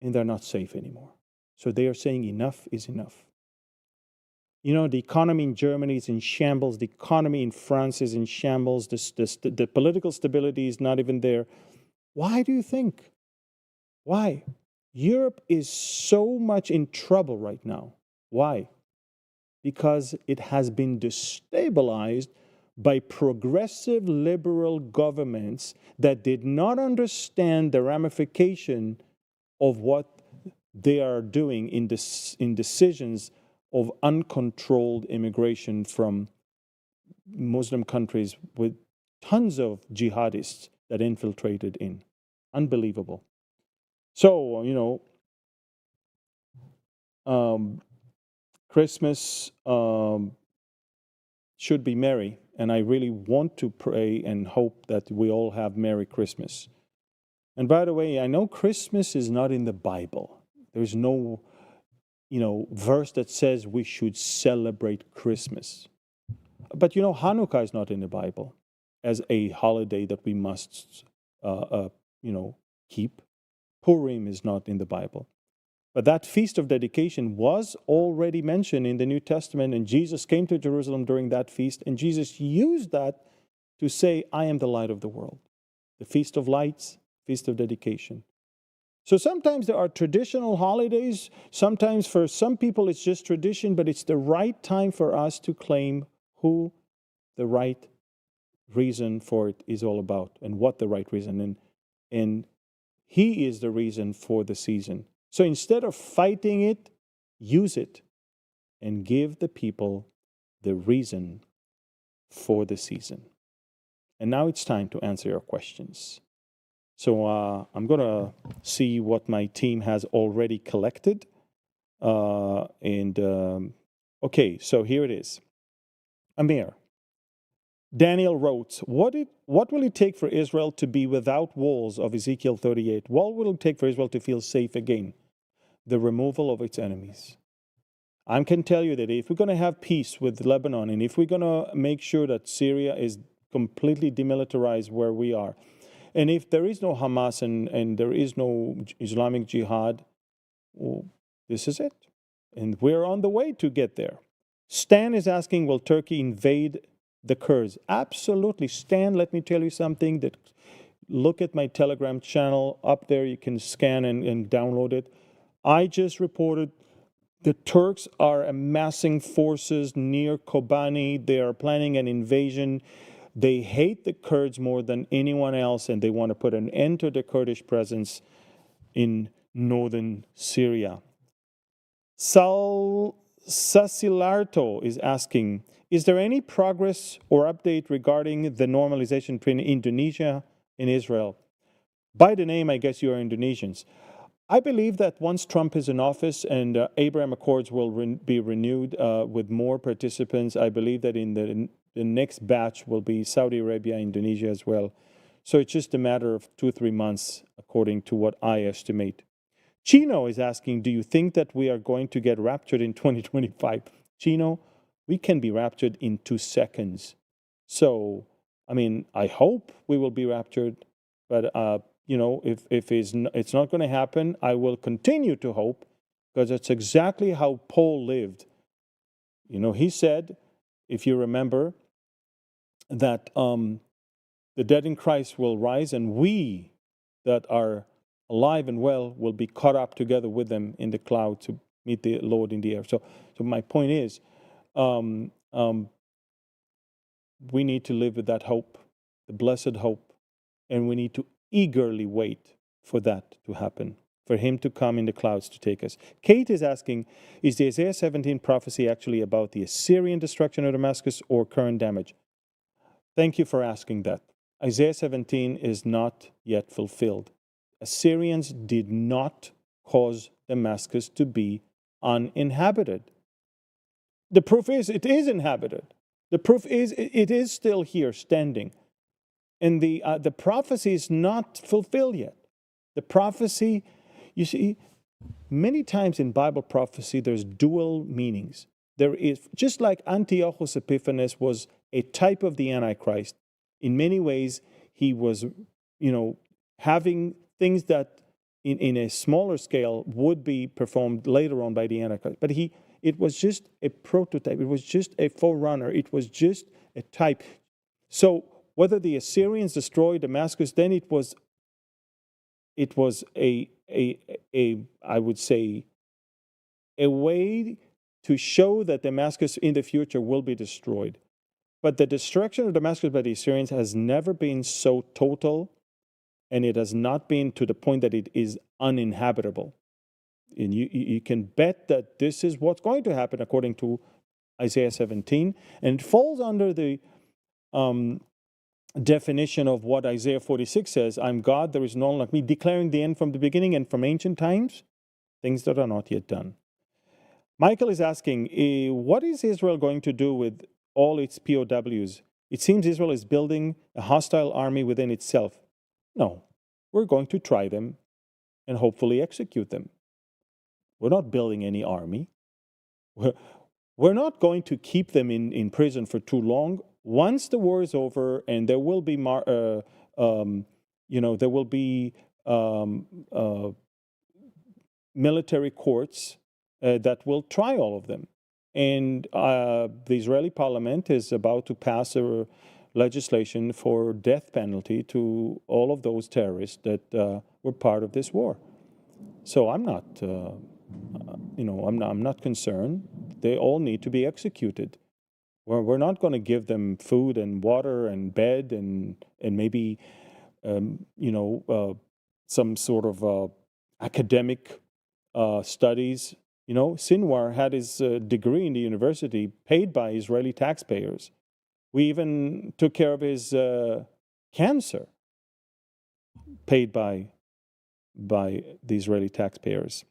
and they're not safe anymore. So they are saying enough is enough. You know, the economy in Germany is in shambles. The economy in France is in shambles. The political stability is not even there. Why do you think? Why? Europe is so much in trouble right now. Why? Because it has been destabilized by progressive liberal governments that did not understand the ramification of what they are doing in decisions of uncontrolled immigration from Muslim countries with tons of jihadists that infiltrated in. Unbelievable. So, Christmas should be merry, and I really want to pray and hope that we all have Merry Christmas. And by the way, I know Christmas is not in the Bible. There's no verse that says we should celebrate Christmas. But Hanukkah is not in the Bible as a holiday that we must, keep. Purim is not in the Bible. But that feast of dedication was already mentioned in the New Testament, and Jesus came to Jerusalem during that feast, and Jesus used that to say, I am the light of the world. The Feast of Lights, Feast of Dedication. So sometimes there are traditional holidays. Sometimes for some people it's just tradition, but it's the right time for us to claim who the right reason for it is all about and what the right reason. And He is the reason for the season. So instead of fighting it, use it and give the people the reason for the season. And now it's time to answer your questions. So I'm going to see what my team has already collected. Okay, so here it is. Amir. Daniel wrote, what will it take for Israel to be without walls of Ezekiel 38? What will it take for Israel to feel safe again? The removal of its enemies. I can tell you that if we're going to have peace with Lebanon, and if we're going to make sure that Syria is completely demilitarized where we are, and if there is no Hamas and there is no Islamic Jihad, well, this is it. And we're on the way to get there. Stan is asking, will Turkey invade the Kurds? Absolutely. Stan, let me tell you something. That look at my Telegram channel. Up there, you can scan and download it. I just reported the Turks are amassing forces near Kobani. They are planning an invasion. They hate the Kurds more than anyone else, and they want to put an end to the Kurdish presence in northern Syria. Sasilarto is asking, is there any progress or update regarding the normalization between Indonesia and Israel? By the name, I guess you are Indonesians. I believe that once Trump is in office and Abraham Accords will be renewed with more participants, I believe that in the next batch will be Saudi Arabia, Indonesia as well. So it's just a matter of 2-3 months, according to what I estimate. Chino is asking, do you think that we are going to get raptured in 2025? Chino, we can be raptured in 2 seconds. So, I mean, I hope we will be raptured, but if it's not going to happen, I will continue to hope, because that's exactly how Paul lived. He said, if you remember, that the dead in Christ will rise, and we that are alive and well will be caught up together with them in the cloud to meet the Lord in the air. So my point is, we need to live with that hope, the blessed hope, and we need to eagerly wait for that to happen, for Him to come in the clouds to take us. Kate is asking, is the Isaiah 17 prophecy actually about the Assyrian destruction of Damascus or current damage? Thank you for asking that. Isaiah 17 is not yet fulfilled. Assyrians did not cause Damascus to be uninhabited. The proof is it is inhabited. The proof is it is still here standing. And the prophecy is not fulfilled yet. The prophecy, you see, many times in Bible prophecy, there's dual meanings. There is, just like Antiochus Epiphanes was a type of the Antichrist, in many ways, he was, having things that in a smaller scale would be performed later on by the Antichrist. But it was just a prototype. It was just a forerunner. It was just a type. So whether the Assyrians destroyed Damascus, then it was a I would say a way to show that Damascus in the future will be destroyed. But the destruction of Damascus by the Assyrians has never been so total, and it has not been to the point that it is uninhabitable. And you can bet that this is what's going to happen according to Isaiah 17, and it falls under the definition of what Isaiah 46 says, I'm God, there is no one like me, declaring the end from the beginning and from ancient times, things that are not yet done. Michael is asking, what is Israel going to do with all its POWs? It seems Israel is building a hostile army within itself. No, we're going to try them and hopefully execute them. We're not building any army. We're not going to keep them in prison for too long. Once the war is over and there will be, there will be um, uh, military courts that will try all of them. And the Israeli parliament is about to pass a legislation for death penalty to all of those terrorists that were part of this war. So I'm not, I'm not concerned. They all need to be executed. We're not going to give them food and water and bed and maybe some sort of academic studies. Sinwar had his degree in the university paid by Israeli taxpayers. We even took care of his cancer paid by the Israeli taxpayers.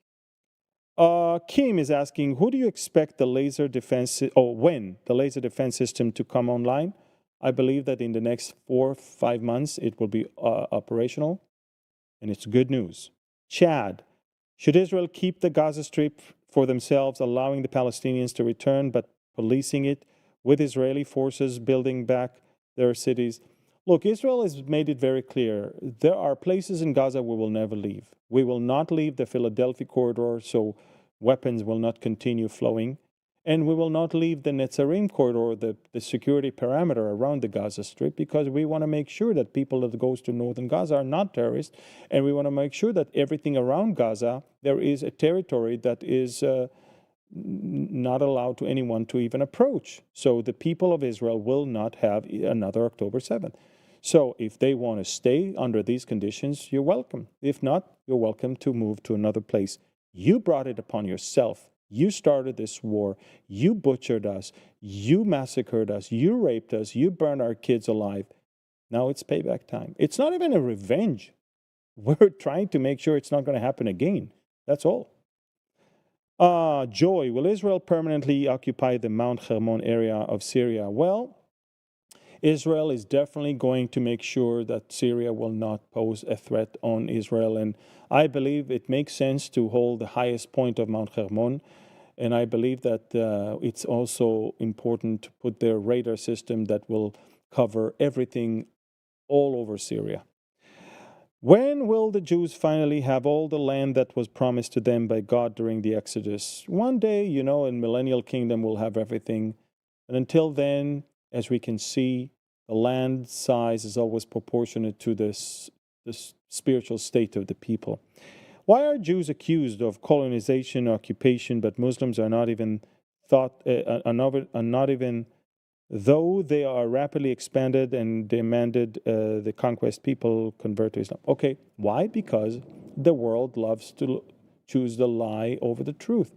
Kim is asking, who do you expect the laser defense, when the laser defense system to come online? I believe that in the next 4 or 5 months it will be operational, and it's good news. Chad, should Israel keep the Gaza Strip for themselves, allowing the Palestinians to return, but policing it with Israeli forces building back their cities? Look, Israel has made it very clear. There are places in Gaza we will never leave. We will not leave the Philadelphia corridor, so weapons will not continue flowing. And we will not leave the Netzarim corridor, the security parameter around the Gaza Strip, because we want to make sure that people that goes to northern Gaza are not terrorists, and we want to make sure that everything around Gaza, there is a territory that is not allowed to anyone to even approach. So the people of Israel will not have another October 7th. So if they want to stay under these conditions, you're welcome. If not, you're welcome to move to another place. You brought it upon yourself. You started this war. You butchered us. You massacred us. You raped us. You burned our kids alive. Now it's payback time. It's not even a revenge. We're trying to make sure it's not going to happen again. That's all. Joy, will Israel permanently occupy the Mount Hermon area of Syria? Well, Israel is definitely going to make sure that Syria will not pose a threat on Israel. And I believe it makes sense to hold the highest point of Mount Hermon. And I believe that it's also important to put their radar system that will cover everything all over Syria. When will the Jews finally have all the land that was promised to them by God during the Exodus? One day, in millennial kingdom, we'll have everything. And until then, as we can see, the land size is always proportionate to this spiritual state of the people. Why are Jews accused of colonization, occupation, but Muslims are not even though they are rapidly expanded and demanded the conquest people convert to Islam? Okay, why? Because the world loves to choose the lie over the truth.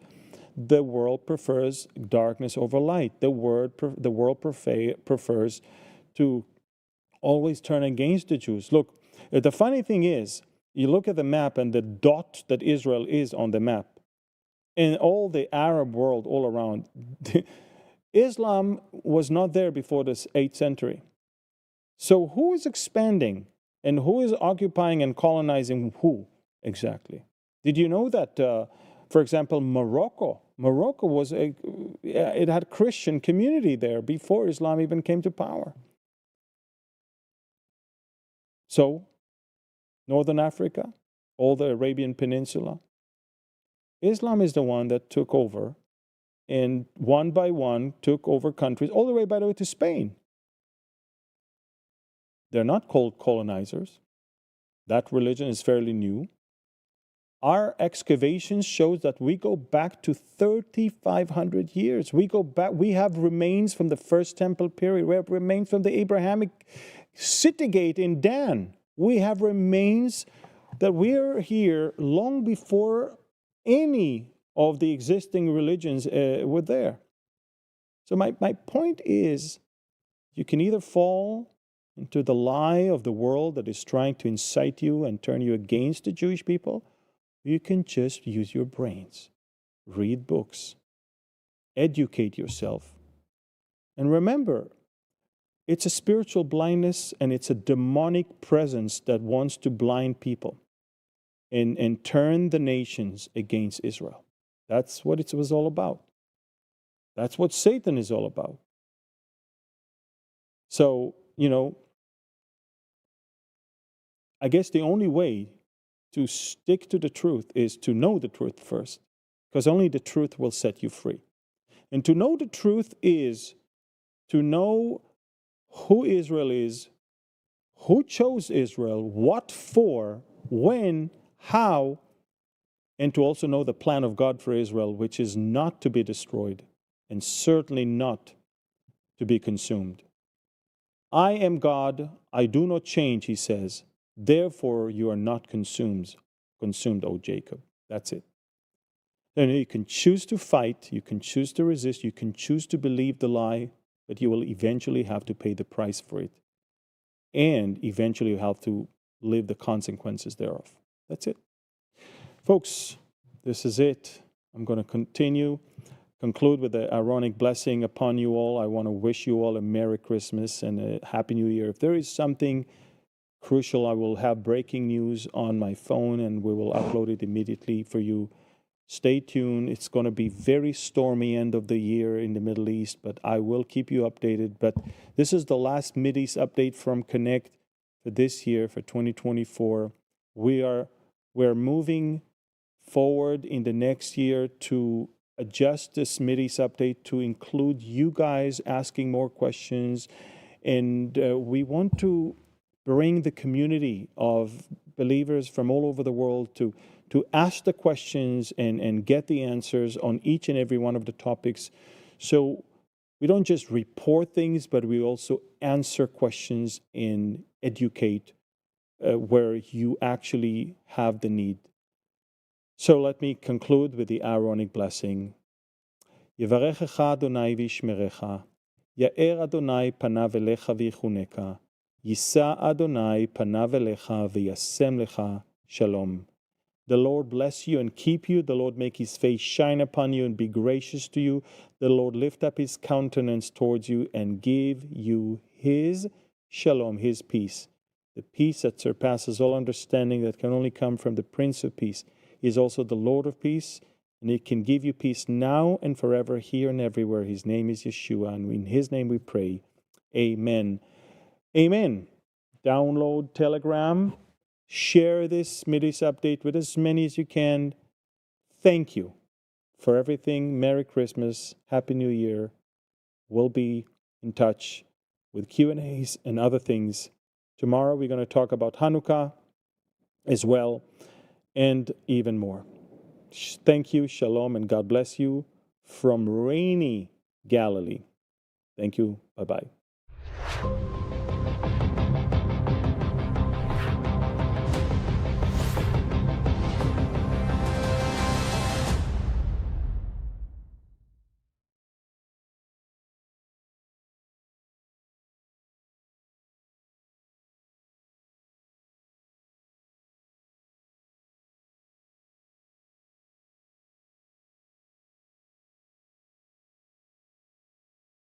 The world prefers darkness over light. The world prefers to always turn against the Jews. Look, the funny thing is, you look at the map and the dot that Israel is on the map, and all the Arab world all around, Islam was not there before the 8th century. So who is expanding and who is occupying and colonizing who exactly? Did you know that, for example, Morocco it had Christian community there before Islam even came to power. So, Northern Africa, all the Arabian Peninsula, Islam is the one that took over, and one by one took over countries, all the way, by the way, to Spain. They're not called colonizers. That religion is fairly new. Our excavations shows that we go back to 3,500 years. We go back. We have remains from the first temple period. We have remains from the Abrahamic city gate in Dan. We have remains that we are here long before any of the existing religions were there. So my point is, you can either fall into the lie of the world that is trying to incite you and turn you against the Jewish people. You can just use your brains, read books, educate yourself. And remember, it's a spiritual blindness and it's a demonic presence that wants to blind people and turn the nations against Israel. That's what it was all about. That's what Satan is all about. So, I guess the only way to stick to the truth is to know the truth first, because only the truth will set you free. And to know the truth is to know who Israel is, who chose Israel, what for, when, how, and to also know the plan of God for Israel, which is not to be destroyed and certainly not to be consumed. I am God, I do not change, he says. Therefore, you are not consumed, O Jacob. That's it. And you can choose to fight, you can choose to resist, you can choose to believe the lie, but you will eventually have to pay the price for it. And eventually you have to live the consequences thereof. That's it. Folks, this is it. I'm going to conclude with the Aaronic blessing upon you all. I want to wish you all a Merry Christmas and a Happy New Year. If there is something crucial, I will have breaking news on my phone and we will upload it immediately for you. Stay tuned. It's going to be very stormy end of the year in the Middle East, but I will keep you updated. But this is the last Mideast update from Connect for this year, for 2024. We're moving forward in the next year to adjust this Mideast update to include you guys asking more questions. And we want to bring the community of believers from all over the world to ask the questions and get the answers on each and every one of the topics. So we don't just report things, but we also answer questions and educate where you actually have the need. So let me conclude with the Aaronic blessing. Yevarechecha Adonai v'yishmerecha, Ya'er Adonai panav elecha v'yichuneka, Yisa Adonai panav elecha v'yasem lecha shalom. The Lord bless you and keep you. The Lord make his face shine upon you and be gracious to you. The Lord lift up his countenance towards you and give you his shalom, his peace. The peace that surpasses all understanding, that can only come from the Prince of Peace. He is also the Lord of peace, and he can give you peace now and forever, here and everywhere. His name is Yeshua, and in his name we pray. Amen. Amen. Download Telegram. Share this Mideast update with as many as you can. Thank you for everything. Merry Christmas. Happy New Year. We'll be in touch with Q&As and other things. Tomorrow we're going to talk about Hanukkah as well and even more. Thank you. Shalom and God bless you from rainy Galilee. Thank you. Bye-bye.